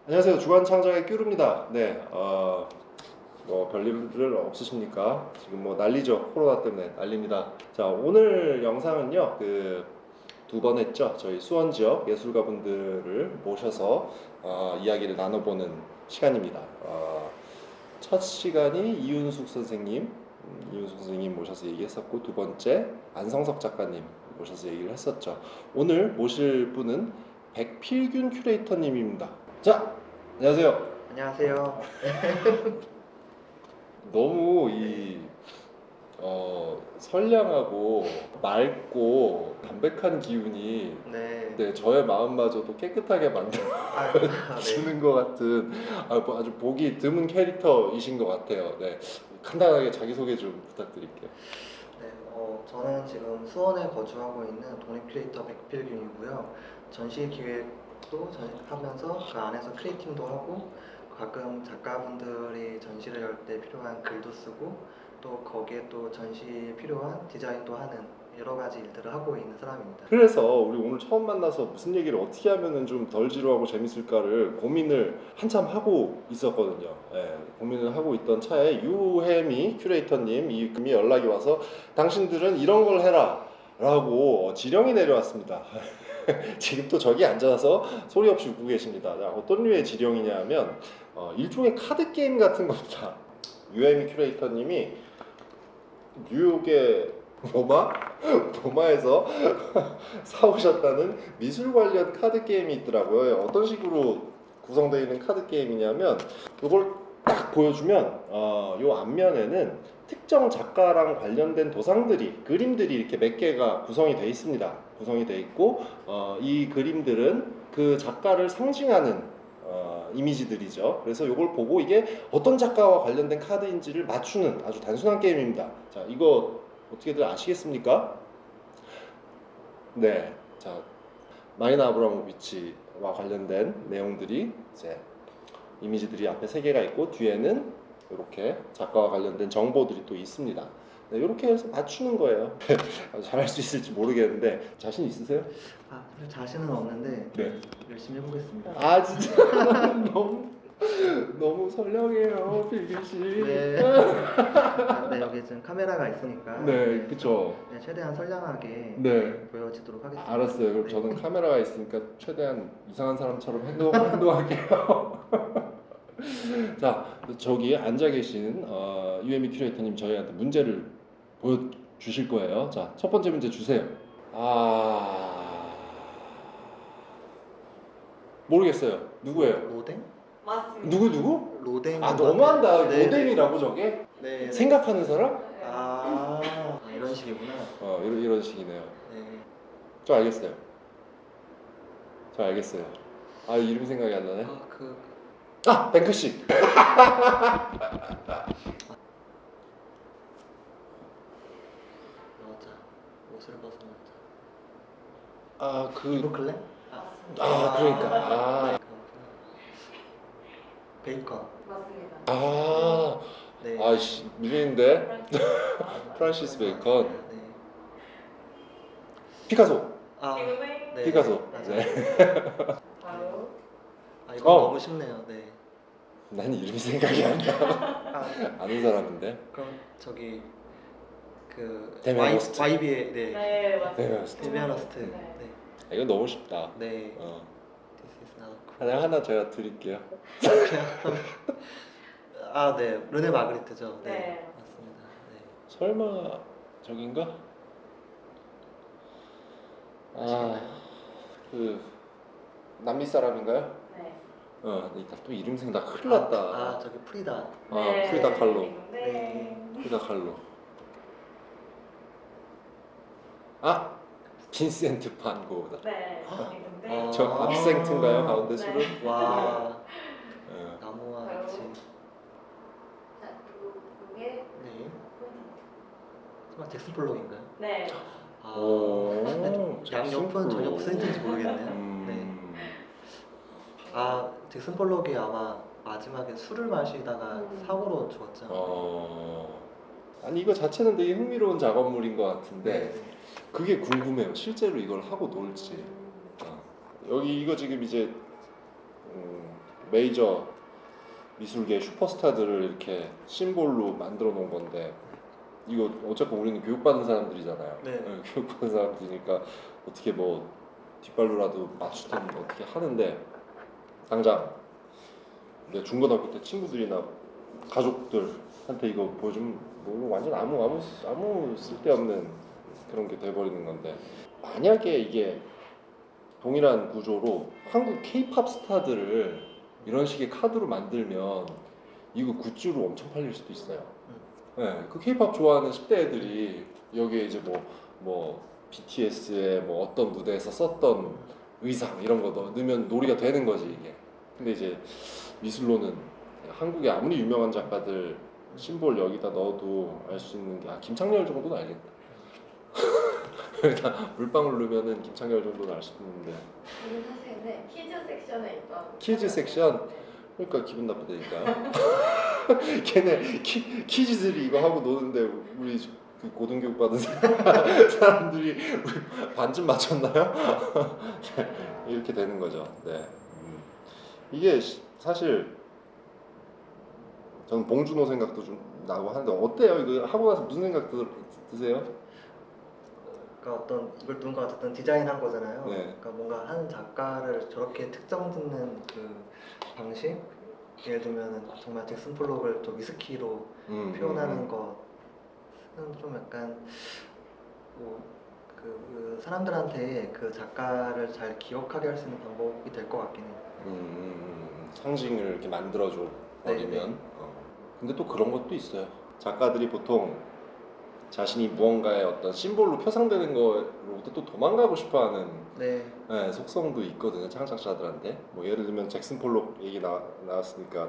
안녕하세요. 주간창작의 큐르입니다. 네, 뭐 별일 없으십니까? 지금 뭐 난리죠. 코로나 때문에 난립니다. 자, 오늘 영상은요, 두 번 했죠. 저희 수원 지역 예술가분들을 모셔서 이야기를 나눠보는 시간입니다. 첫 시간이 이윤숙 선생님 모셔서 얘기했었고, 두 번째 안성석 작가님 모셔서 얘기를 했었죠. 오늘 모실 분은 백필균 큐레이터님입니다. 자, 안녕하세요. 안녕하세요. 너무 선량하고 맑고 담백한 기운이 네. 저의 마음마저도 깨끗하게 네. 만들어주는 것 같은 뭐 아주 보기 드문 캐릭터이신 것 같아요. 네, 간단하게 자기소개 좀 부탁드릴게요. 네. 저는 지금 수원에 거주하고 있는 독립 큐레이터 백필균이고요. 전시 기획도 하면서 그 안에서 크리에이팅도 하고 가끔 작가분들이 전시를 열 때 필요한 글도 쓰고 또 거기에 또 전시에 필요한 디자인도 하는 여러 가지 일들을 하고 있는 사람입니다. 그래서 우리 오늘 처음 만나서 무슨 얘기를 어떻게 하면은 좀 덜 지루하고 재밌을까를 고민을 한참 하고 있었거든요. 예, 고민을 하고 있던 차에 유혜미 큐레이터님이 연락이 와서 당신들은 이런 걸 해라 라고 지령이 내려왔습니다. 지금 또 저기 앉아서 소리 없이 웃고 계십니다. 어떤 류의 지령이냐면 일종의 카드 게임 같은 겁니다. 유혜미 큐레이터님이 뉴욕의 모마에서 사오셨다는 미술 관련 카드 게임이 있더라고요. 어떤 식으로 구성되어 있는 카드 게임이냐면 이걸 딱 보여주면 요 앞면에는 특정 작가랑 관련된 도상들이 그림들이 이렇게 몇 개가 구성이 되어 있습니다. 구성이 되어 있고 이 그림들은 그 작가를 상징하는 이미지들이죠. 그래서 이걸 보고 이게 어떤 작가와 관련된 카드인지를 맞추는 아주 단순한 게임입니다. 자, 이거 어떻게들 아시겠습니까? 네, 자, 마리나 아브라모비치와 관련된 내용들이 이제 이미지들이 앞에 세 개가 있고 뒤에는 이렇게 작가와 관련된 정보들이 또 있습니다. 네, 이렇게 해서 맞추는 거예요. 잘할 수 있을지 모르겠는데 자신 있으세요? 사실 자신은 없는데 네. 열심히 해보겠습니다. 아 진짜 너무 선량해요, 필균 씨. 네. 네, 여기 지금 카메라가 있으니까 네, 그쵸. 네, 최대한 선량하게 네. 보여지도록 하겠습니다. 알았어요. 그럼 네. 저는 카메라가 있으니까 최대한 이상한 사람처럼 행동할게요. 자, 저기 앉아 계신 유혜미 큐레이터님 저희한테 문제를 보여주실 거예요. 자, 첫 번째 문제 주세요. 모르겠어요. 누구예요? 로댕? 맞습니다. 누구? 로댕. 너무한다. 네, 로댕이라고 저게? 네. 생각하는 사람? 이런 식이구나. 이런 식이네요. 네. 저 알겠어요. 이름 생각이 안 나네. 뱅크씨. 여자 옷을 벗어났다. 그 브루클린? 그러니까. 베이컨. 맞습니다. 네. 밀리는데. 프란시스 베이컨. 네. 피카소. 지금의 네. 피카소. 맞아요. 네. 바로 이거 너무 쉽네요. 네. 난 이름이 생각이 안 나. 아는 사람인데. 그럼 저기 데미안 호스트. YB의 네 맞습니다. 데미안 호스트. 데미안 호스트. 네. 네. 이거 너무 쉽다. 네. 어. This is not cool. 하나 제가 드릴게요. 네. 르네 마그리트죠. 네. 네. 맞습니다. 네. 설마 저긴가? 남미 사람인가요? 네. 또 이름 생각 큰일 났다. 저기 프리다. 네. 프리다 칼로. 네. 프리다 칼로. 빈센트 반 고흐다. 네. 네. 저 압생트인가요? 가운데 술은? 네. 와. 예. 나무와 같이. 자 그리고 이게 네. 설마 잭슨 폴록인가요? 네. 양옆은 전혀 무슨 힌트인지 모르겠네요. 네. 잭슨 폴록이 아마 마지막에 술을 마시다가 사고로 죽었죠. 아니 이거 자체는 되게 흥미로운 작업물인 것 같은데 네. 그게 궁금해요. 실제로 이걸 하고 놀지. 여기 이거 지금 이제 메이저 미술계 슈퍼스타들을 이렇게 심볼로 만들어 놓은 건데 이거 어차피 우리는 교육받은 사람들이잖아요. 네. 교육받은 사람들이니까 어떻게 뭐 뒷발로라도 맞추든 어떻게 하는데 당장 내 중고등학교 때 친구들이나 가족들한테 이거 보여주면 뭐 완전 아무 쓸데없는 그런 게 돼버리는 건데 만약에 이게 동일한 구조로 한국 K-팝 스타들을 이런 식의 카드로 만들면 이거 굿즈로 엄청 팔릴 수도 있어요. 네, 그 K-팝 좋아하는 10대 애들이 여기에 이제 뭐 BTS의 뭐 어떤 무대에서 썼던 의상 이런 거 넣으면 놀이가 되는 거지 이게. 근데 이제 미술로는 한국의 아무리 유명한 작가들 심볼 여기다 넣어도 알 수 있는 게 김창렬 정도는 알겠다. 여기다 물방울 넣으면은 김창렬 정도는 알 수 있는데 저는 사실 근데 키즈 섹션에 있던 키즈 섹션? 그러니까 기분 나쁘다니까. 걔네 키즈들이 이거 하고 노는데 우리 그 고등교육 받은 사람들이 우리 반쯤 맞췄나요? 이렇게 되는 거죠. 네. 이게 사실 저는 봉준호 생각도 좀 나고 하는데 어때요? 이거 하고 나서 무슨 생각 드세요? 그러니까 어떤 이걸 누군가 어쨌든 디자인한 거잖아요. 네. 그러니까 뭔가 한 작가를 저렇게 특정 짓는 그 방식, 예를 들면은 정말 잭슨 폴록을 또 위스키로 표현하는 것은 좀 약간 그 사람들한테 그 작가를 잘 기억하게 할 수 있는 방법이 될 것 같긴 해요. 상징을 이렇게 만들어줘 버리면. 네. 근데 또 그런 것도 있어요. 작가들이 보통 자신이 무언가의 어떤 심볼로 표상되는 거로부터 또 도망가고 싶어하는 네. 속성도 있거든요. 창작자들한테. 뭐 예를 들면 잭슨 폴록 얘기 나왔으니까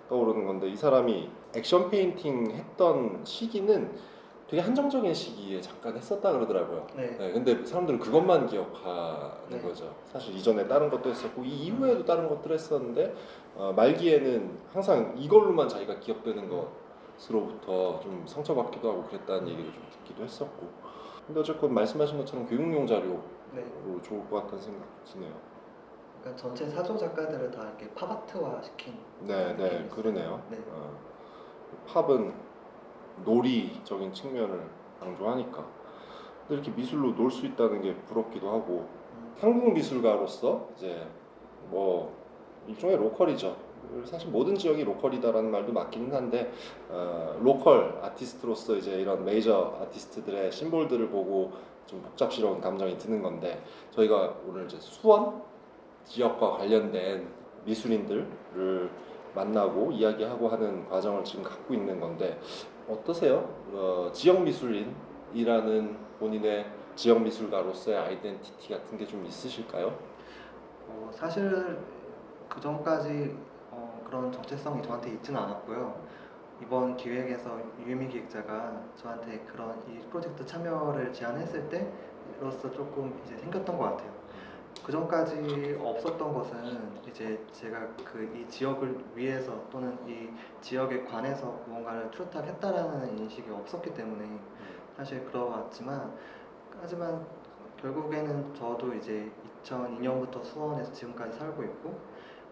떠오르는 건데 이 사람이 액션 페인팅 했던 시기는 되게 한정적인 시기에 잠깐 했었다 그러더라고요. 네. 근데 사람들은 그것만 기억하는 네. 거죠. 사실 이전에 다른 것도 했었고 이 이후에도 다른 것들 했었는데 말기에는 항상 이걸로만 자기가 기억되는 것으로부터 좀 상처받기도 하고 그랬다는 얘기를 좀 듣기도 했었고. 근데 어쨌건 말씀하신 것처럼 교육용 자료로 네. 좋을 것 같다는 생각이 드네요. 그러니까 전체 사조 작가들을 다 이렇게 팝아트화 시킨. 네, 그러네요. 네. 팝은 놀이적인 측면을 강조하니까 근데 이렇게 미술로 놀 수 있다는 게 부럽기도 하고 한국 미술가로서 이제 뭐 일종의 로컬이죠. 사실 모든 지역이 로컬이다라는 말도 맞기는 한데 로컬 아티스트로서 이제 이런 메이저 아티스트들의 심볼들을 보고 좀 복잡스러운 감정이 드는 건데 저희가 오늘 이제 수원 지역과 관련된 미술인들을 만나고 이야기하고 하는 과정을 지금 갖고 있는 건데 어떠세요? 지역 미술인이라는 본인의 지역 미술가로서의 아이덴티티 같은 게 좀 있으실까요? 사실 그 전까지 그런 정체성이 저한테 있지는 않았고요. 이번 기획에서 유혜미 기획자가 저한테 그런 이 프로젝트 참여를 제안했을 때로서 조금 이제 생겼던 것 같아요. 그 전까지 없었던 것은 이제 제가 그 이 지역을 위해서 또는 이 지역에 관해서 무언가를 뚜렷하겠다라는 인식이 없었기 때문에 사실 그러왔지만 하지만 결국에는 저도 이제 2002년부터 수원에서 지금까지 살고 있고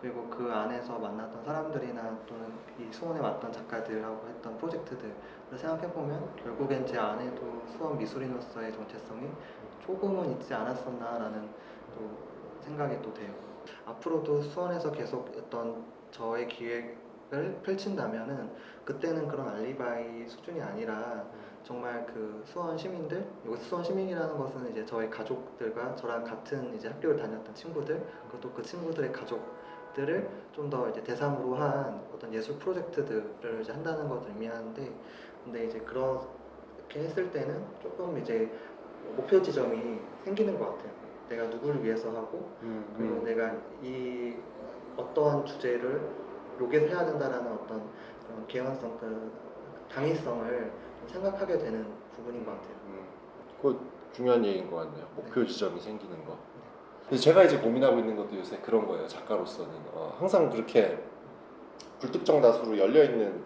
그리고 그 안에서 만났던 사람들이나 또는 이 수원에 왔던 작가들하고 했던 프로젝트들을 생각해보면 결국엔 제 안에도 수원 미술인으로서의 정체성이 조금은 있지 않았었나라는 또 생각이 또 돼요. 앞으로도 수원에서 계속 어떤 저의 기획을 펼친다면은 그때는 그런 알리바이 수준이 아니라 정말 그 수원 시민들, 여기 수원 시민이라는 것은 이제 저희 가족들과 저랑 같은 이제 학교를 다녔던 친구들, 그리고 그 친구들의 가족들을 좀 더 이제 대상으로 한 어떤 예술 프로젝트들을 이제 한다는 것을 의미하는데, 근데 이제 그렇게 했을 때는 조금 이제 목표 지점이 생기는 것 같아요. 내가 누구를 위해서 하고, 그리고 내가 이 어떠한 주제를 로겟을 해야 된다라는 어떤 그런 개연성, 그 당위성을 생각하게 되는 부분인 것 같아요. 그거 중요한 얘기인 것 같네요. 목표 지점이 생기는 거. 그래서 제가 이제 고민하고 있는 것도 요새 그런 거예요. 작가로서는 항상 그렇게 불특정 다수로 열려 있는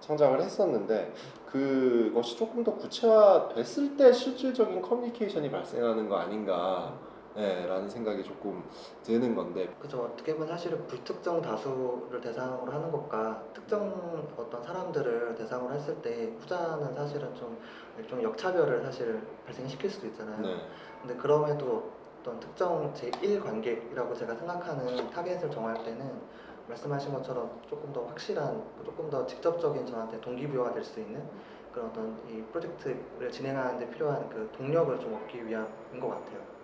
창작을 했었는데 그것이 조금 더 구체화됐을 때 실질적인 커뮤니케이션이 발생하는 거 아닌가 라는 생각이 조금 드는 건데. 그죠. 어떻게 보면 사실은 불특정 다수를 대상으로 하는 것과 특정 어떤 사람들을 대상으로 했을 때 후자는 사실은 좀 일종의 역차별을 사실 발생시킬 수도 있잖아요. 네. 근데 그럼에도 어떤 특정 제1 관객이라고 제가 생각하는 타겟을 정할 때는 말씀하신 것처럼 조금 더 확실한, 조금 더 직접적인 저한테 동기부여가 될 수 있는 그런 어떤 이 프로젝트를 진행하는 데 필요한 그 동력을 좀 얻기 위함인 것 같아요.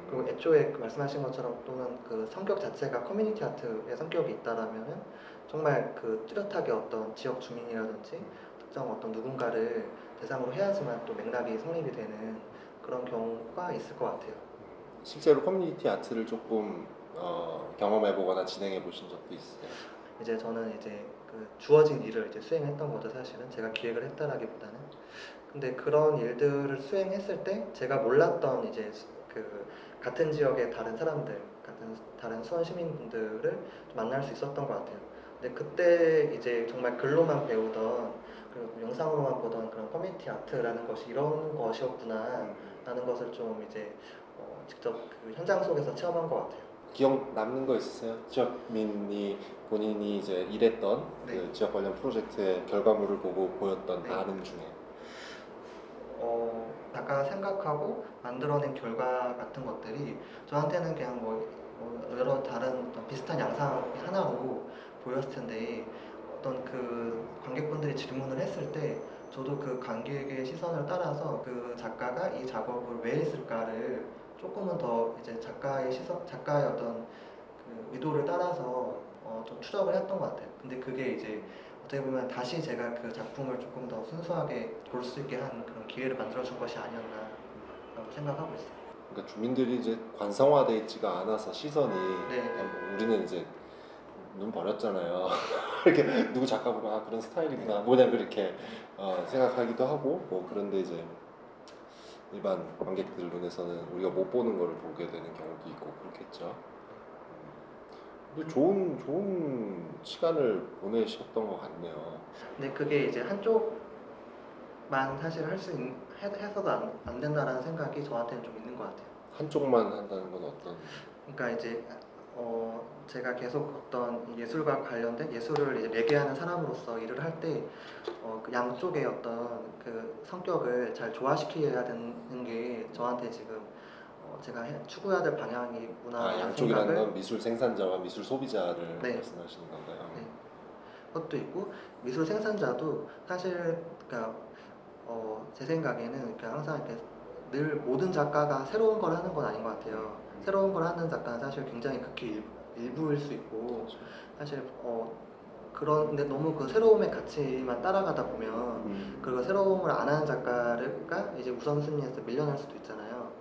그리고 애초에 그 말씀하신 것처럼 또는 그 성격 자체가 커뮤니티 아트의 성격이 있다라면은 정말 그 뚜렷하게 어떤 지역 주민이라든지 특정 어떤 누군가를 대상으로 해야지만 또 맥락이 성립이 되는 그런 경우가 있을 것 같아요. 실제로 커뮤니티 아트를 조금 경험해보거나 진행해보신 적도 있어요? 이제 저는 이제 그 주어진 일을 이제 수행했던 거죠. 사실은 제가 기획을 했다라기보다는. 근데 그런 일들을 수행했을 때 제가 몰랐던 이제 그 같은 지역의 다른 사람들, 다른 수원 시민분들을 좀 만날 수 있었던 것 같아요. 근데 그때 이제 정말 글로만 배우던, 그리고 영상으로만 보던 그런 커뮤니티 아트라는 것이 이런 것이었구나라는 것을 좀 이제 직접 그 현장 속에서 체험한 것 같아요. 기억 남는 거 있으세요? 지역민이 본인이 이제 일했던 네. 그 지역 관련 프로젝트의 결과물을 보고 보였던 네. 반응 중에. 작가가 생각하고 만들어낸 결과 같은 것들이 저한테는 그냥 뭐 여러 다른 어떤 비슷한 양상 하나로 보였을 텐데, 어떤 그 관객분들이 질문을 했을 때 저도 그 관객의 시선을 따라서 그 작가가 이 작업을 왜 했을까를 조금은 더 이제 작가의 어떤 그 의도를 따라서 좀 추적을 했던 것 같아요. 근데 그게 이제 어떻게 보면 다시 제가 그 작품을 조금 더 순수하게 볼 수 있게 한 그런 기회를 만들어준 것이 아니었나라고 생각하고 있어요. 그러니까 주민들이 이제 관성화돼 있지가 않아서 시선이 네. 우리는 이제 눈 버렸잖아요. 이렇게 누구 작가 보고 아 그런 스타일이구나 뭐냐 그렇게 생각하기도 하고 뭐 그런데 이제 일반 관객들 눈에서는 우리가 못 보는 거를 보게 되는 경우도 있고 그렇겠죠. 근데 좋은 시간을 보내셨던 것 같네요. 근데 그게 이제 한쪽만 사실 해서도 안 된다라는 생각이 저한테는 좀 있는 것 같아요. 한쪽만 한다는 건 어떤? 그러니까 이제 제가 계속 어떤 예술과 관련된 예술을 이제 매개하는 사람으로서 일을 할 때 그 양쪽의 어떤 그 성격을 잘 조화시켜야 되는 게 저한테 지금 제가 추구해야 될 방향이구나 양쪽이라는 생각을. 건 미술 생산자와 미술 소비자를 네. 말씀하시는 건가요? 네. 그것도 있고 미술 생산자도 사실 그러니까 제 생각에는 그러니까 항상 이렇게 늘 모든 작가가 새로운 걸 하는 건 아닌 것 같아요. 새로운 걸 하는 작가는 사실 굉장히 극히 일부일 수 있고 사실 그런데 너무 그 새로움의 가치만 따라가다 보면 그리고 새로움을 안 하는 작가가 이제 우선순위에서 밀려날 수도 있잖아요.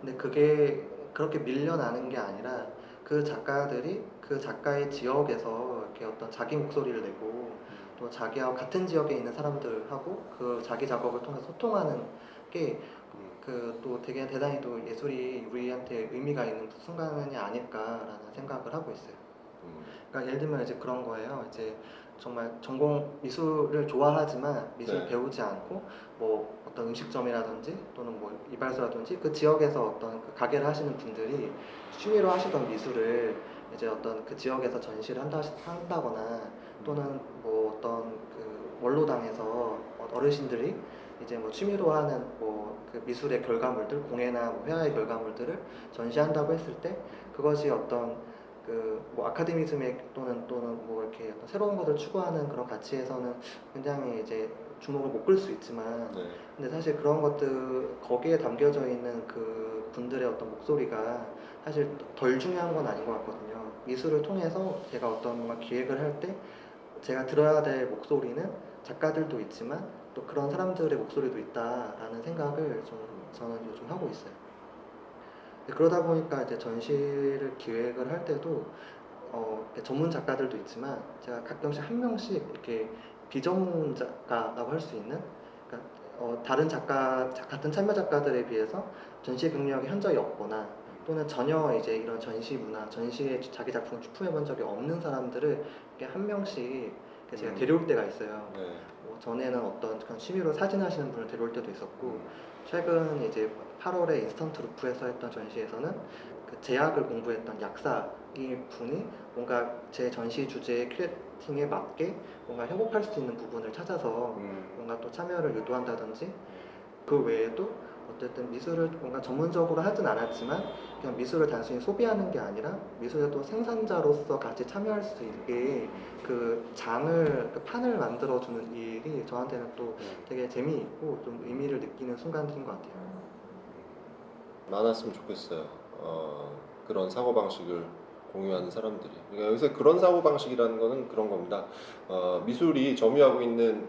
근데 그게 그렇게 밀려나는 게 아니라 그 작가들이 그 작가의 지역에서 이렇게 어떤 자기 목소리를 내고 또 자기와 같은 지역에 있는 사람들하고 그 자기 작업을 통해서 소통하는 게 그 또 되게 대단히 또 예술이 우리한테 의미가 있는 순간이 아닐까라는 생각을 하고 있어요. 그러니까 예를 들면 이제 그런 거예요. 이제 정말 전공 미술을 좋아하지만 미술을 네. 배우지 않고 뭐 어떤 음식점이라든지 또는 뭐 이발소라든지 그 지역에서 어떤 그 가게를 하시는 분들이 취미로 하시던 미술을 이제 어떤 그 지역에서 전시를 한다거나 또는 뭐 어떤 그 원로당에서 어르신들이 이제 뭐 취미로 하는 뭐 그 미술의 결과물들, 공예나 뭐 회화의 결과물들을 전시한다고 했을 때 그것이 어떤 그 뭐 아카데미즘의 또는 뭐 이렇게 어떤 새로운 것을 추구하는 그런 가치에서는 굉장히 이제 주목을 못 끌 수 있지만, 네. 근데 사실 그런 것들 거기에 담겨져 있는 그 분들의 어떤 목소리가 사실 덜 중요한 건 아닌 것 같거든요. 미술을 통해서 제가 어떤 뭔가 기획을 할 때 제가 들어야 될 목소리는 작가들도 있지만 또 그런 사람들의 목소리도 있다라는 생각을 좀 저는 요즘 하고 있어요. 그러다 보니까 이제 전시를 기획을 할 때도 전문 작가들도 있지만 제가 가끔씩 한 명씩 이렇게 비전문 작가라고 할 수 있는, 그러니까 다른 같은 참여 작가들에 비해서 전시 경력이 현저히 없거나 또는 전혀 이제 이런 전시 문화, 전시에 자기 작품을 출품해 본 적이 없는 사람들을 이렇게 한 명씩 제가 데려올 때가 있어요. 네. 전에는 어떤 그런 취미로 사진 하시는 분을 데려올 때도 있었고 음. 최근 이제 8월에 인스턴트 루프에서 했던 전시에서는 그 제약을 공부했던 약사이 분이 뭔가 제 전시 주제의 큐레이팅에 맞게 뭔가 협업할 수 있는 부분을 찾아서 뭔가 또 참여를 유도한다든지 그 외에도 어쨌든 미술을 뭔가 전문적으로 하진 않았지만 그냥 미술을 단순히 소비하는 게 아니라 미술의 또 생산자로서 같이 참여할 수 있게 그 장을 그 판을 만들어주는 일이 저한테는 또 되게 재미있고 좀 의미를 느끼는 순간들인 것 같아요. 많았으면 좋겠어요. 그런 사고 방식을 공유하는 사람들이. 그러니까 여기서 그런 사고 방식이라는 거는 그런 겁니다. 미술이 점유하고 있는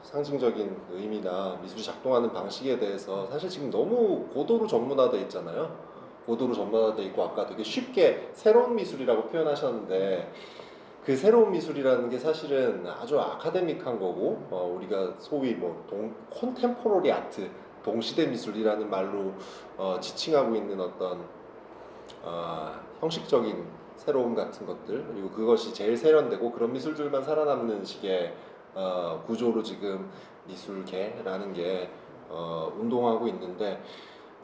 상징적인 의미나 미술이 작동하는 방식에 대해서 사실 지금 너무 고도로 전문화돼 있잖아요. 고도로 전문화돼 있고 아까 되게 쉽게 새로운 미술이라고 표현하셨는데 그 새로운 미술이라는 게 사실은 아주 아카데믹한 거고 우리가 소위 뭐 콘템포러리 아트 동시대 미술이라는 말로 지칭하고 있는 어떤 형식적인 새로움 같은 것들 그리고 그것이 제일 세련되고 그런 미술들만 살아남는 식의 구조로 지금 미술계라는 게 운동하고 있는데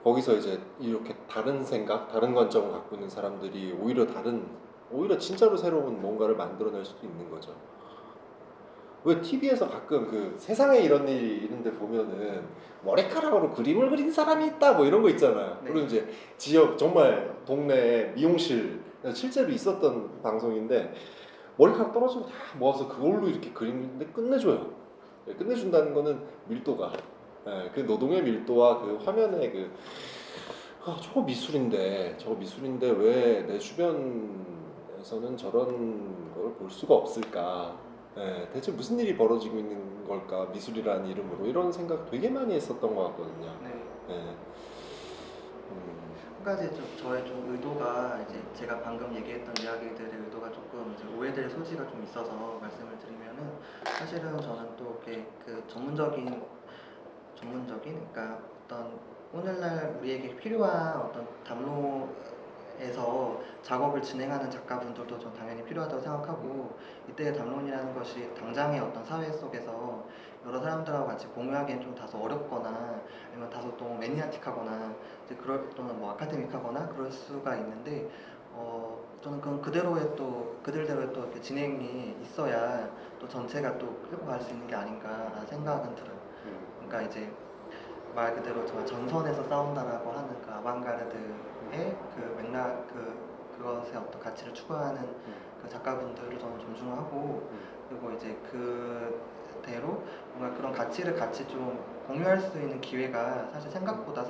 거기서 이제 이렇게 다른 생각, 다른 관점을 갖고 있는 사람들이 오히려 진짜로 새로운 뭔가를 만들어낼 수도 있는 거죠. 왜 TV에서 가끔 그 세상에 이런 일이 있는데 보면은 머리카락으로 그림을 그린 사람이 있다 뭐 이런 거 있잖아요. 네. 그리고 이제 지역 정말 동네 미용실 실제로 있었던 방송인데 머리카락 떨어지고 다 모아서 그걸로 이렇게 그리는데 끝내줘요. 끝내준다는 거는 밀도가 그 노동의 밀도와 그 화면의 저거 미술인데 왜 내 주변에서는 저런 걸 볼 수가 없을까? 대체 무슨 일이 벌어지고 있는 걸까? 미술이라는 이름으로 이런 생각 되게 많이 했었던 것 같거든요. 네. 한 가지 좀 저의 좀 의도가 이제 제가 방금 얘기했던 이야기들의 의도가 조금 이제 오해될 소지가 좀 있어서 말씀을 드리면은 사실은 저는 또 이렇게 그 전문적인 그러니까 어떤 오늘날 우리에게 필요한 어떤 담론에서 작업을 진행하는 작가분들도 전 당연히 필요하다고 생각하고 이때의 담론이라는 것이 당장의 어떤 사회 속에서 여러 사람들하고 같이 공유하기엔 좀 다소 어렵거나 아니면 다소 또 매니아틱하거나 이제 또는 뭐 아카데믹하거나 그럴 수가 있는데 저는 그건 그들대로의 또 이렇게 진행이 있어야 또 전체가 또 끌고 갈 수 있는 게 아닌가라는 생각은 들어요. 그러니까 이제 말 그대로 정말 전선에서 싸운다라고 하는 그 아방가르드의 그 맥락 그것의 어떤 가치를 추구하는 그 작가분들을 저는 존중하고 그리고 이제 그대로 뭔가 그런 가치를 같이 좀 공유할 수 있는 기회가 사실 생각보다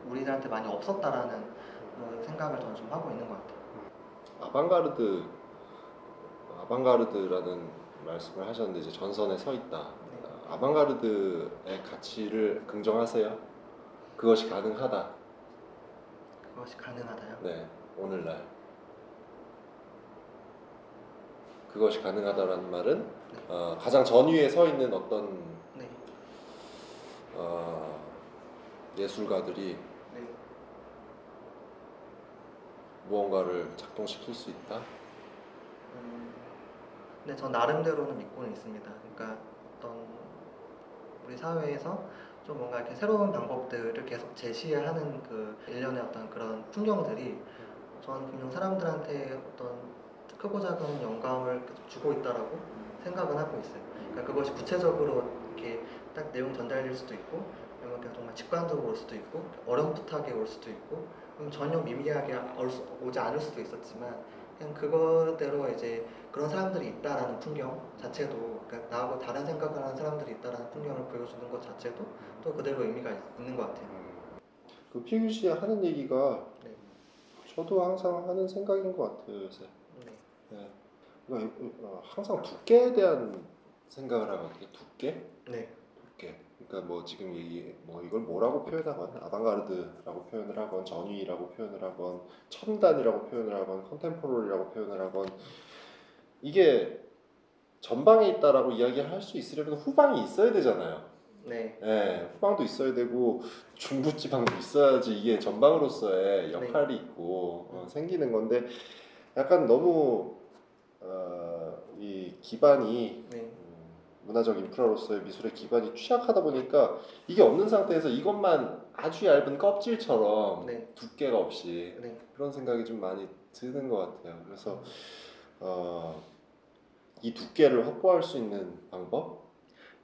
우리들한테 많이 없었다라는 그 생각을 저는 좀 하고 있는 것 같아요. 아방가르드라는 말씀을 하셨는데 이제 전선에 서 있다. 아방가르드의 가치를 긍정하세요? 그것이 가능하다. 그것이 가능하다요? 네, 오늘날 그것이 가능하다라는 말은 가장 전위에 서 있는 어떤 네. 예술가들이 네. 무언가를 작동시킬 수 있다. 근데 전 나름대로는 믿고는 있습니다. 그러니까 어떤 우리 사회에서 좀 뭔가 이렇게 새로운 방법들을 계속 제시하는 그 일련의 어떤 그런 풍경들이 저는 분명 사람들한테 어떤 크고 작은 영감을 계속 주고 있다라고 생각은 하고 있어요. 그러니까 그것이 구체적으로 이렇게 딱 내용 전달될 수도 있고, 아니면 그냥 정말 직관적으로 올 수도 있고, 어렴풋하게 올 수도 있고, 그럼 전혀 미미하게 오지 않을 수도 있었지만, 그냥 그거대로 이제 그런 사람들이 있다라는 풍경 자체도, 그러니까 나하고 다른 생각을 하는 사람들이 있다라는 풍경을 보여주는 것 자체도 또 그대로 의미가 있는 것 같아요. 그 피규 씨 하는 얘기가 네. 저도 항상 하는 생각인 것 같아요 요새. 네. 네. 그러니까 항상 두께에 대한 생각을 하거든요. 두께. 네. 그러니까 뭐 지금 이걸 뭐라고 표현하건 아방가르드라고 표현을 하건 전위라고 표현을 하건 첨단이라고 표현을 하건 컨템포러리라고 표현을 하건 이게 전방에 있다라고 이야기할 수 있으려면 후방이 있어야 되잖아요. 네. 네, 후방도 있어야 되고 중부지방도 있어야지 이게 전방으로서의 역할이 있고 생기는 건데 약간 너무 이 기반이 네. 문화적 인프라로서의 미술의 기반이 취약하다 보니까 이게 없는 상태에서 이것만 아주 얇은 껍질처럼 네. 두께가 없이 네. 그런 생각이 좀 많이 드는 것 같아요. 그래서 이 두께를 확보할 수 있는 방법?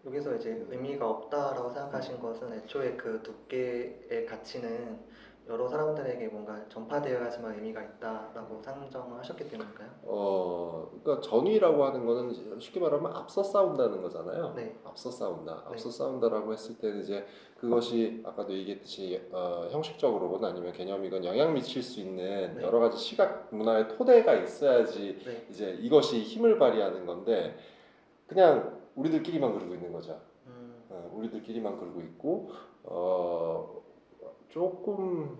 여기서 이제 의미가 없다라고 생각하신 것은 애초에 그 두께의 가치는 여러 사람들에게 뭔가 전파되어야지만 의미가 있다라고 상정을 하셨기 때문일까요? 그러니까 전위라고 하는 거는 쉽게 말하면 앞서 싸운다는 거잖아요. 네. 앞서 싸운다. 네. 앞서 싸운다라고 했을 때는 이제 그것이 아까도 얘기했듯이 형식적으로건 아니면 개념이건 영향 미칠 수 있는 네. 여러 가지 시각 문화의 토대가 있어야지 네. 이제 이것이 힘을 발휘하는 건데 그냥 우리들끼리만 그러고 있는 거죠. 우리들끼리만 그러고 있고 조금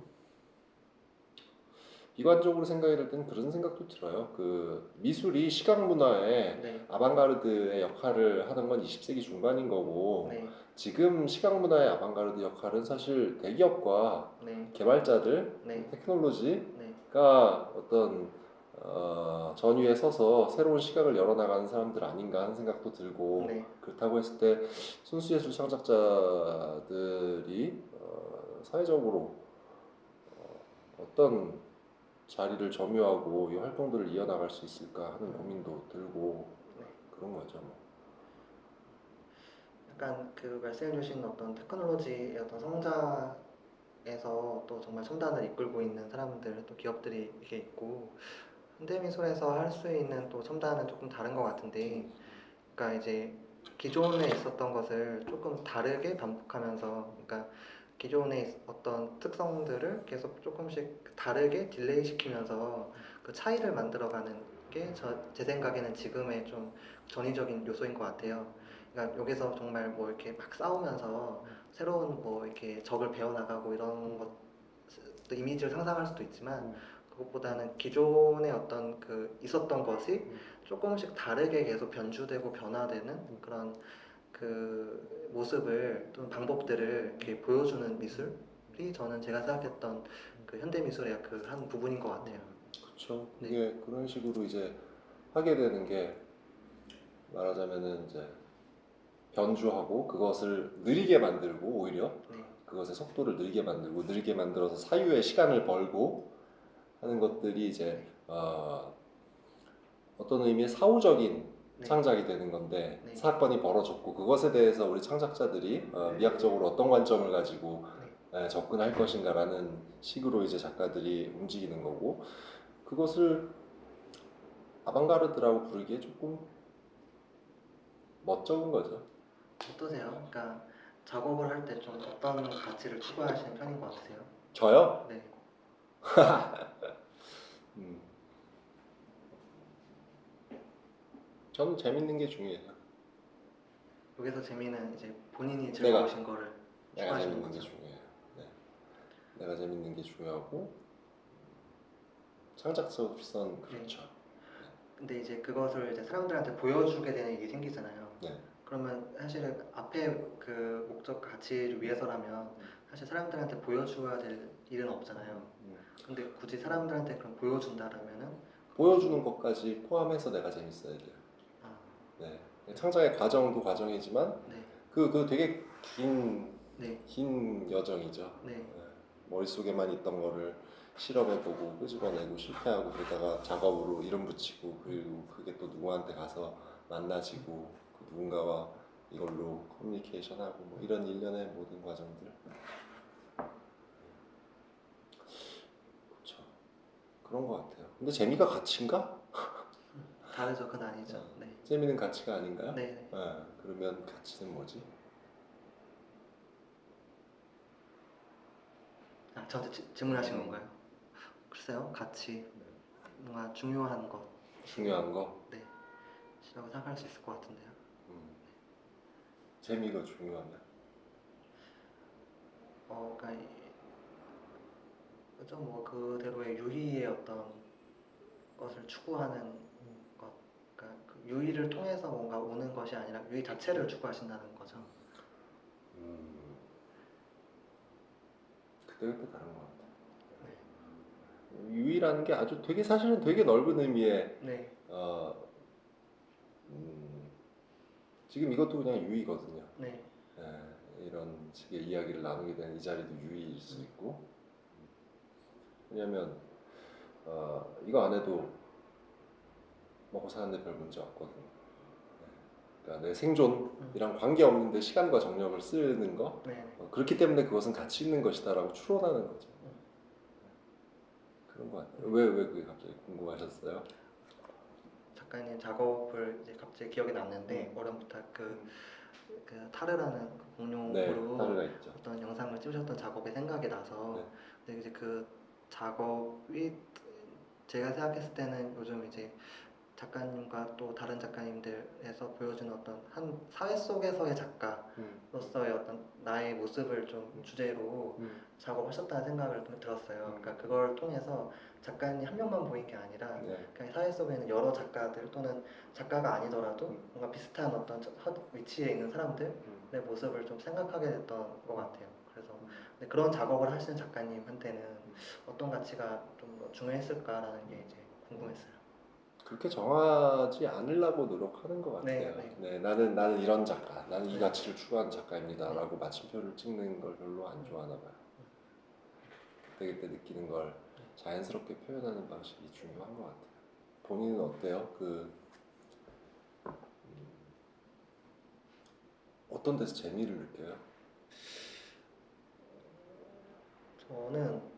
비관적으로 생각이 될 때는 그런 생각도 들어요. 그 미술이 시각 문화의 네. 아방가르드의 역할을 하는 건 20세기 중반인 거고 네. 지금 시각 문화의 아방가르드 역할은 사실 대기업과 네. 개발자들, 네. 테크놀로지가 네. 어떤 전위에 서서 새로운 시각을 열어나가는 사람들 아닌가 하는 생각도 들고 네. 그렇다고 했을 때 순수예술 창작자들이 사회적으로 어떤 자리를 점유하고 이 활동들을 이어나갈 수 있을까 하는 고민도 들고 네. 그런 거죠. 뭐. 약간 그 말씀해주신 어떤 테크놀로지의 어떤 성장에서 또 정말 첨단을 이끌고 있는 사람들 또 기업들이 이게 있고 현대미술에서 할 수 있는 또 첨단은 조금 다른 것 같은데, 그러니까 이제 기존에 있었던 것을 조금 다르게 반복하면서, 그러니까 기존의 어떤 특성들을 계속 조금씩 다르게 딜레이 시키면서 그 차이를 만들어가는 게 제 생각에는 지금의 좀 전위적인 요소인 것 같아요. 그러니까 여기서 정말 뭐 이렇게 막 싸우면서 새로운 뭐 이렇게 적을 배워나가고 이런 것, 또 이미지를 상상할 수도 있지만 그것보다는 기존의 어떤 그 있었던 것이 조금씩 다르게 계속 변주되고 변화되는 그런 그 모습을 또는 방법들을 이렇게 보여주는 미술이 저는 제가 생각했던 그 현대 미술의 그 한 부분인 것 같아요. 그렇죠. 네. 이게 그런 식으로 이제 하게 되는 게 말하자면은 이제 변주하고 그것을 느리게 만들고 오히려 네. 그것의 속도를 느리게 만들고 느리게 만들어서 사유의 시간을 벌고 하는 것들이 이제 어떤 의미의 사후적인 네. 창작이 되는 건데 네. 사건이 벌어졌고 그것에 대해서 우리 창작자들이 미학적으로 어떤 관점을 가지고 접근할 것인가라는 식으로 이제 작가들이 움직이는 거고 그것을 아방가르드라고 부르기에 조금 멋쩍은 거죠. 어떠세요? 그러니까 작업을 할 때 좀 어떤 가치를 추구하시는 편인 것 같으세요? 저요? 네. 음. 저는 재밌는 게 중요해요. 여기서 재미는 이제 본인이 내가 즐거우신 거를 내가 추구하시는 재밌는 게 거죠. 중요해요. 네. 내가 재밌는 게 중요하고 창작자로서는 그렇죠. 근데 이제 그것을 이제 사람들한테 보여주게 되는 일이 생기잖아요. 네. 그러면 사실은 앞에 그 목적 가치를 위해서라면 사실 사람들한테 보여줘야 될 일은 없잖아요. 근데 굳이 사람들한테 그럼 보여준다라면은 보여주는 것까지 포함해서 내가 재밌어야 돼요. 아, 네. 창작의 과정도 과정이지만 네, 그 되게 긴 네, 여정이죠. 네, 네. 머릿속에만 있던 거를 실험해보고 끄집어내고 실패하고 그러다가 작업으로 이름 붙이고 그리고 그게 또 누구한테 가서 만나지고 그 누군가와 이걸로 커뮤니케이션하고 뭐 이런 일련의 모든 과정들. 그렇죠. 그런 것 같아요. 근데 재미가 가치인가? 다르죠, 그건 아니죠. 네, 재미는 가치가 아닌가요? 네, 네. 그러면 가치는 뭐지? 아, 저한테 질문하신 건가요? 글쎄요, 가치, 뭔가 중요한 것, 중요한 거? 네, 라고 생각할 수 있을 것 같은데요. 재미가 중요하면? 그러니까 그죠, 뭐 그대로의 유희의 어떤 것을 추구하는 것, 그러니까 그 유희를 통해서 뭔가 오는 것이 아니라 유희 자체를 추구하신다는 거죠. 그때 다른 것 같아요. 유의라는 게 아주 되게 사실은 되게 넓은 의미의 네, 지금 이것도 그냥 유의거든요. 네. 이런 식의 이야기를 나누게 되는 이 자리도 유의일 수 있고, 왜냐면 이거 안 해도 먹고 사는데 별 문제 없거든요. 그러니까 내 생존이랑 관계 없는데 시간과 정력을 쓰는 거, 네. 그렇기 때문에 그것은 가치 있는 것이다라고 추론하는 거죠. 그런 것 같아요. 왜 그게 갑자기 궁금하셨어요? 작가님 작업을 이제 갑자기 기억이 났는데 어려부터 그 타르라는 그 네, 공룡으로 하루가 있죠. 어떤 영상을 찍으셨던 작업이 생각이 나서 네. 근데 이제 그 작업이 제가 생각했을 때는 요즘 이제 작가님과 또 다른 작가님들에서 보여주는 어떤 한 사회 속에서의 작가로서의 어떤 나의 모습을 좀 주제로 작업하셨다는 생각을 좀 들었어요. 그러니까 그걸 통해서 작가님 한 명만 보인 게 아니라 네. 그냥 사회 속에 있는 여러 작가들 또는 작가가 아니더라도 뭔가 비슷한 어떤 위치에 있는 사람들의 모습을 좀 생각하게 됐던 것 같아요. 그래서 근데 그런 작업을 하시는 작가님한테는 어떤 가치가 좀 더 중요했을까라는 게 이제 궁금했어요. 그렇게 정하지 않으려고 노력하는 것 같아요. 네. 나는 이런 작가, 나는 이 네. 가치를 추구하는 작가입니다라고 마침표를 찍는 걸 별로 안 좋아하나 봐요. 그때 느끼는 걸 자연스럽게 표현하는 방식이 중요한 것 같아요. 본인은 어때요? 어떤 데서 재미를 느껴요? 저는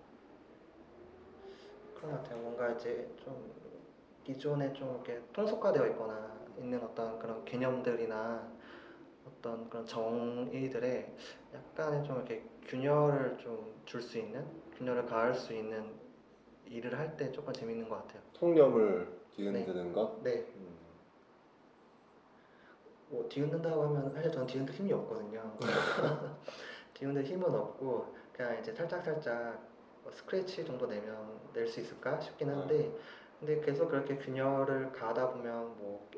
그런 것 같아요. 뭔가 이제 좀 기존에 좀 이렇게 통속화되어 있거나 있는 어떤 그런 개념들이나 어떤 그런 정의들에 약간의 좀 이렇게 균열을 좀 줄 수 있는, 균열을 가할 수 있는 일을 할 때 조금 재밌는 것 같아요. 통념을 뒤흔드는 것? 네. 뭐 뒤흔든다고 하면 사실 저는 뒤흔들 힘이 없거든요. 뒤흔들 힘은 없고 그냥 이제 살짝 스크래치 정도 내면 낼 수 있을까 싶긴 한데 근데 계속 그렇게 균열을 가하다 보면 뭐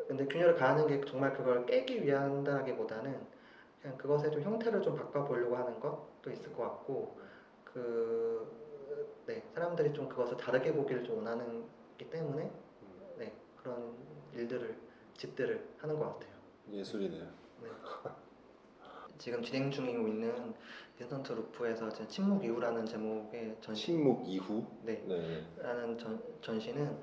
근데 균열을 가하는 게 정말 그걸 깨기 위한다기보다는 그냥 그것의 좀 형태를 좀 바꿔보려고 하는 것도 있을 것 같고 사람들이 좀 그것을 다르게 보기를 좀 원하는 기 때문에 그런 집들을 하는 것 같아요. 예술이네요. 네. 지금 진행 중이고 있는 빈센트 루프에서 침묵 이후라는 제목의 침묵 이후? 라는 전시는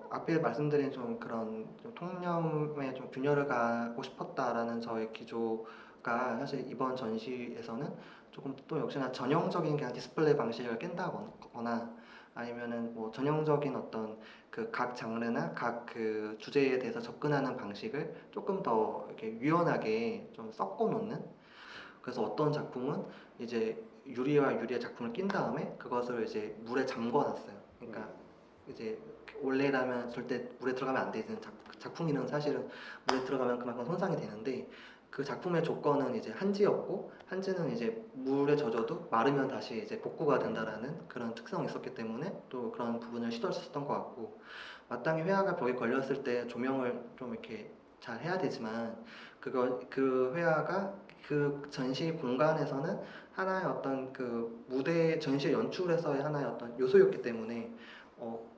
앞에 말씀드린 좀 그런 좀 통념에 좀 균열을 가고 싶었다라는 저의 기조가 사실 이번 전시에서는 조금 또 역시나 전형적인 그냥 디스플레이 방식을 깬다거나 아니면은 뭐 전형적인 어떤 그 각 장르나 각 그 주제에 대해서 접근하는 방식을 조금 더 이렇게 유연하게 좀 섞어 놓는 그래서 어떤 작품은 이제 유리와 유리의 작품을 낀 다음에 그것을 이제 물에 잠궈 놨어요. 그러니까 이제 원래라면 절대 물에 들어가면 안 되는 작품이는 사실은 물에 들어가면 그만큼 손상이 되는데 그 작품의 조건은 이제 한지였고 한지는 이제 물에 젖어도 마르면 다시 이제 복구가 된다라는 그런 특성이 있었기 때문에 또 그런 부분을 시도했었던 것 같고 마땅히 회화가 벽에 걸렸을 때 조명을 좀 이렇게 잘 해야 되지만 그 회화가 그 전시 공간에서는 하나의 어떤 그 무대 전시 연출에서의 하나의 어떤 요소였기 때문에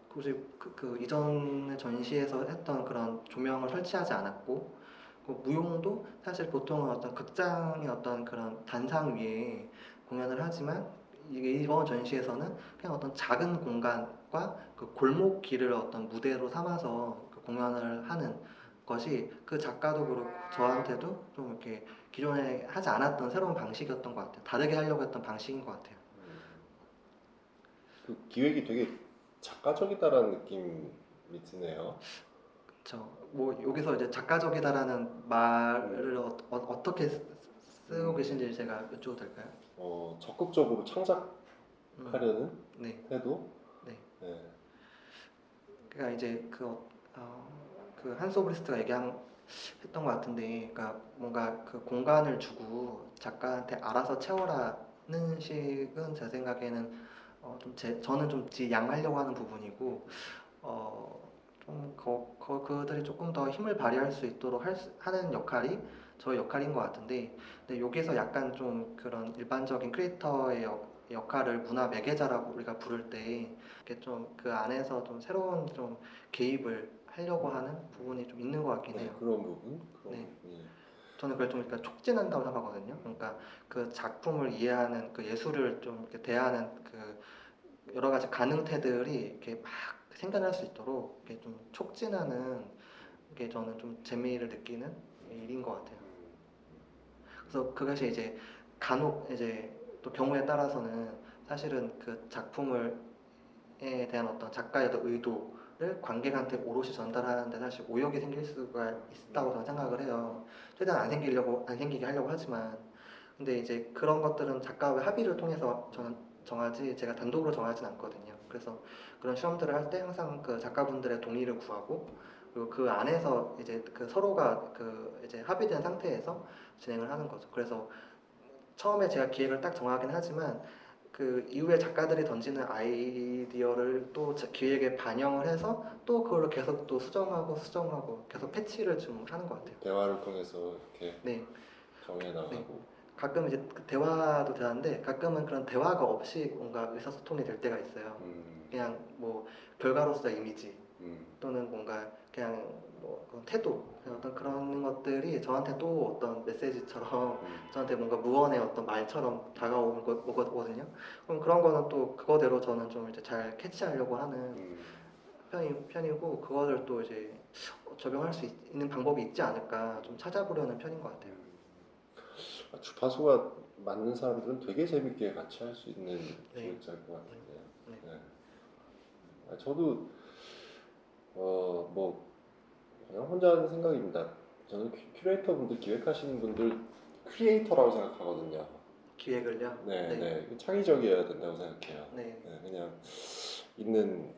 굳이 그 이전의 전시에서 했던 그런 조명을 설치하지 않았고 그 무용도 사실 보통은 어떤 극장의 어떤 그런 단상 위에 공연을 하지만 이번 전시에서는 그냥 어떤 작은 공간과 그 골목길을 어떤 무대로 삼아서 그 공연을 하는 것이 그 작가도 그렇고 저한테도 좀 이렇게 기존에 하지 않았던 새로운 방식이었던 것 같아요. 다르게 하려고 했던 방식인 것 같아요. 그 기획이 되게 작가적이다라는 느낌이 드네요. 그렇죠. 뭐 여기서 이제 작가적이다라는 말을 어떻게 쓰고 계신지 제가 여쭤도 될까요? 적극적으로 창작하려는 태도? 네. 네. 그러니까 이제 그 한스 오브리스트가 했던 것 같은데, 그러니까 뭔가 그 공간을 주고 작가한테 알아서 채워라는 식은 제 생각에는 저는 좀 지양하려고 하는 부분이고, 좀 그들이 조금 더 힘을 발휘할 수 있도록 하는 역할이 저의 역할인 것 같은데, 근데 여기서 약간 좀 그런 일반적인 크리에이터의 역할을 문화 매개자라고 우리가 부를 때 이렇게 좀 그 안에서 좀 새로운 좀 개입을 하려고 하는 부분이 좀 있는 것 같긴 해요. 그런 부분. 네. 부분이. 저는 그걸 좀 그러니까 촉진한다고 생각하거든요. 그러니까 그 작품을 이해하는 그 예술을 좀 이렇게 대하는 그 여러 가지 가능태들이 이렇게 막 생겨날 수 있도록 이렇게 좀 촉진하는 게 저는 좀 재미를 느끼는 일인 것 같아요. 그래서 그것이 이제 간혹 이제 또 경우에 따라서는 사실은 그 작품을에 대한 어떤 작가의 어떤 의도를 관객한테 오롯이 전달하는데 사실 오역이 생길 수가 있다고 저는 생각을 해요. 최대한 안 생기게 하려고 하지만 근데 이제 그런 것들은 작가와의 합의를 통해서 저는 정하지 제가 단독으로 정하진 않거든요. 그래서 그런 시험들을 할 때 항상 그 작가분들의 동의를 구하고 그리고 그 안에서 이제 그 서로가 그 이제 합의된 상태에서 진행을 하는 거죠. 그래서 처음에 제가 기획을 딱 정하긴 하지만 그 이후에 작가들이 던지는 아이디어를 또 기획에 반영을 해서 또 그걸 계속 또 수정하고 계속 패치를 좀 하는 것 같아요. 대화를 통해서 이렇게 네. 정해 나가고. 가끔 이제 그 대화도 되는데 가끔은 그런 대화가 없이 뭔가 의사소통이 될 때가 있어요. 그냥 뭐 결과로서의 이미지 또는 뭔가 그냥 뭐 그런 태도 어떤 그런 것들이 저한테 또 어떤 메시지처럼 저한테 뭔가 무언의 어떤 말처럼 다가오거든요. 그럼 그런 거는 또 그거대로 저는 좀 이제 잘 캐치하려고 하는 편이고 그거를 또 이제 적용할 수 있는 방법이 있지 않을까 좀 찾아보려는 편인 것 같아요. 주파수가 맞는 사람들은 되게 재밌게 같이 할 수 있는 네. 기획자일 것 같은데요. 네. 저도 뭐 그냥 혼자 하는 생각입니다. 저는 큐레이터 분들, 기획하시는 분들 크리에이터라고 생각하거든요. 기획을요? 네. 창의적이어야 된다고 생각해요. 네. 그냥 있는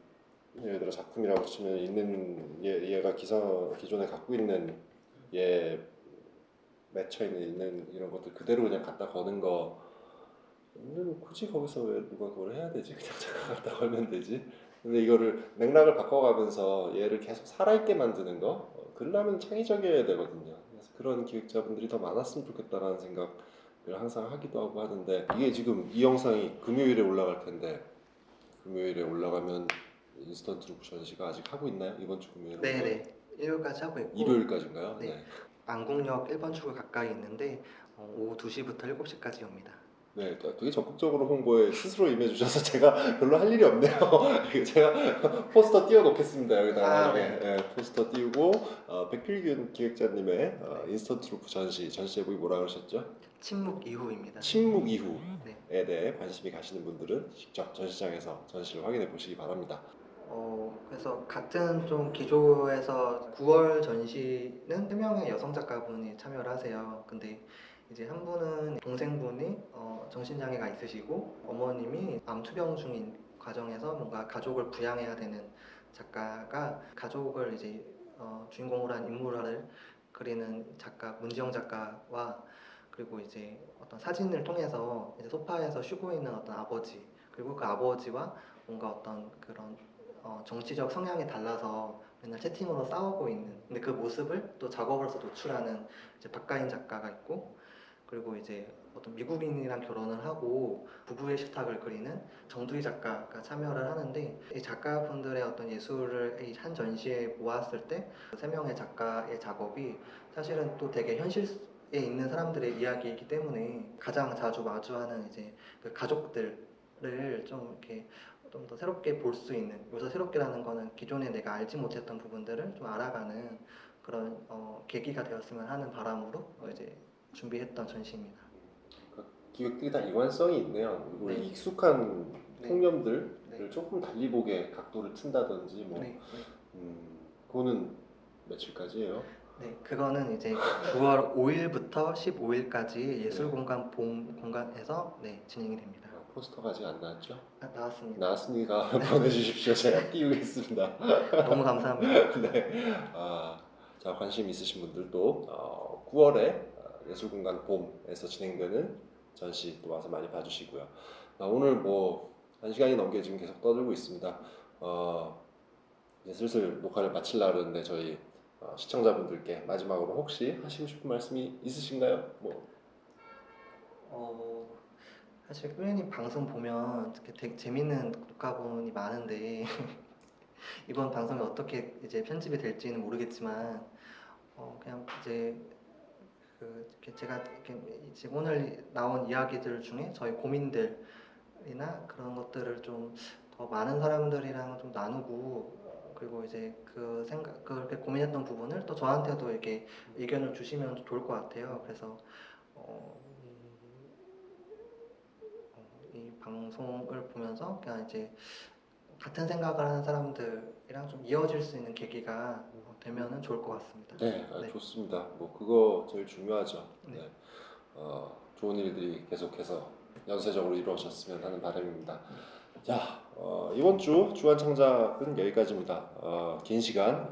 예를 들어 작품이라고 치면 있는 얘가 기존에 갖고 있는 얘 맺혀 있는 이런 것들 그대로 그냥 갖다 거는 거. 근데 굳이 거기서 왜 누가 그걸 해야 되지? 그냥 잠깐 갖다 걸면 되지. 근데 이거를 맥락을 바꿔가면서 얘를 계속 살아있게 만드는 거 그러려면 창의적이어야 되거든요. 그래서 그런 기획자분들이 더 많았으면 좋겠다라는 생각을 항상 하기도 하고 하는데 이게 지금 이 영상이 금요일에 올라갈 텐데 금요일에 올라가면 인스턴트 루프 전시가 아직 하고 있나요? 이번 주 금요일에? 네네. 일요일까지 하고 있고 일요일까지인가요? 네. 안국역 1번 출구 가까이 있는데 오후 2시부터 7시까지입니다. 네, 되게 적극적으로 홍보에 스스로 임해주셔서 제가 별로 할 일이 없네요. 제가 포스터 띄워놓겠습니다. 여기다가 포스터 띄우고 백필균 기획자님의 인스턴트 루프 전시 제목이 뭐라 그러셨죠? 침묵 이후입니다. 침묵 이후에 네. 대해 관심이 가시는 분들은 직접 전시장에서 전시를 확인해 보시기 바랍니다. 그래서 같은 좀 기조에서 9월 전시는 3명의 여성 작가분이 참여를 하세요. 근데 이제 한 분은 동생분이 정신장애가 있으시고 어머님이 암투병 중인 과정에서 뭔가 가족을 부양해야 되는 작가가 가족을 이제 주인공으로 한 인물화를 그리는 작가 문지영 작가와 그리고 이제 어떤 사진을 통해서 이제 소파에서 쉬고 있는 어떤 아버지 그리고 그 아버지와 뭔가 어떤 그런 정치적 성향이 달라서 맨날 채팅으로 싸우고 있는 근데 그 모습을 또 작업으로서 노출하는 이제 박가인 작가가 있고 그리고 이제 어떤 미국인이랑 결혼을 하고 부부의 식탁을 그리는 정두희 작가가 참여를 하는데 이 작가분들의 어떤 예술을 이 한 전시에 모았을 때 세 명의 작가의 작업이 사실은 또 되게 현실에 있는 사람들의 이야기이기 때문에 가장 자주 마주하는 이제 그 가족들을 좀 이렇게 좀 더 새롭게 볼 수 있는 여기서 새롭게라는 거는 기존에 내가 알지 못했던 부분들을 좀 알아가는 그런 계기가 되었으면 하는 바람으로 이제 준비했던 전시입니다. 기획들이 다 일관성이 있네요. 그리고 네. 익숙한 네. 통념들을 네. 조금 달리 보게 각도를 튼다든지 뭐 네. 그거는 며칠까지예요? 네, 그거는 이제 9월 5일부터 15일까지 예술공간 봄 공간에서 진행이 됩니다. 포스터가 아직 안 나왔죠? 나왔습니다. 나왔으니까 보내주십시오. 제가 띄우겠습니다. 너무 감사합니다. 네. 자 관심 있으신 분들도 9월에 예술공간 봄에서 진행되는 전시 또 와서 많이 봐주시고요. 오늘 뭐 1시간이 넘게 지금 계속 떠들고 있습니다. 이제 슬슬 녹화를 마치려고 그러는데 저희 시청자분들께 마지막으로 혹시 하시고 싶은 말씀이 있으신가요? 사실 꾸준히 방송 보면 되게 재밌는 녹화본이 많은데 이번 방송이 어떻게 이제 편집이 될지는 모르겠지만 그냥 이제 이렇게 제가 이렇게 지금 오늘 나온 이야기들 중에 저희 고민들이나 그런 것들을 좀 더 많은 사람들이랑 좀 나누고 그리고 이제 그렇게 고민했던 부분을 또 저한테도 이렇게 의견을 주시면 좋을 것 같아요. 그래서 어, 이 방송을 보면서 그냥 이제 같은 생각을 하는 사람들이랑 좀 이어질 수 있는 계기가 되면은 좋을 것 같습니다. 네, 네. 좋습니다. 뭐 그거 제일 중요하죠. 네. 네. 좋은 일들이 계속해서 연쇄적으로 이루어졌으면 하는 바람입니다. 자, 이번 주 주간 창작은 여기까지입니다. 긴 시간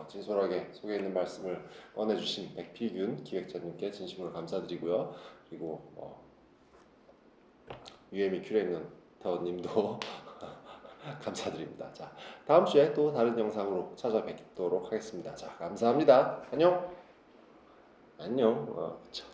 진솔하게 속에 있는 말씀을 꺼내주신 백필균 기획자님께 진심으로 감사드리고요. 그리고 UME 큐레이터님도 감사드립니다. 자, 다음 주에 또 다른 영상으로 찾아뵙도록 하겠습니다. 자, 감사합니다. 안녕. 안녕. 그쵸.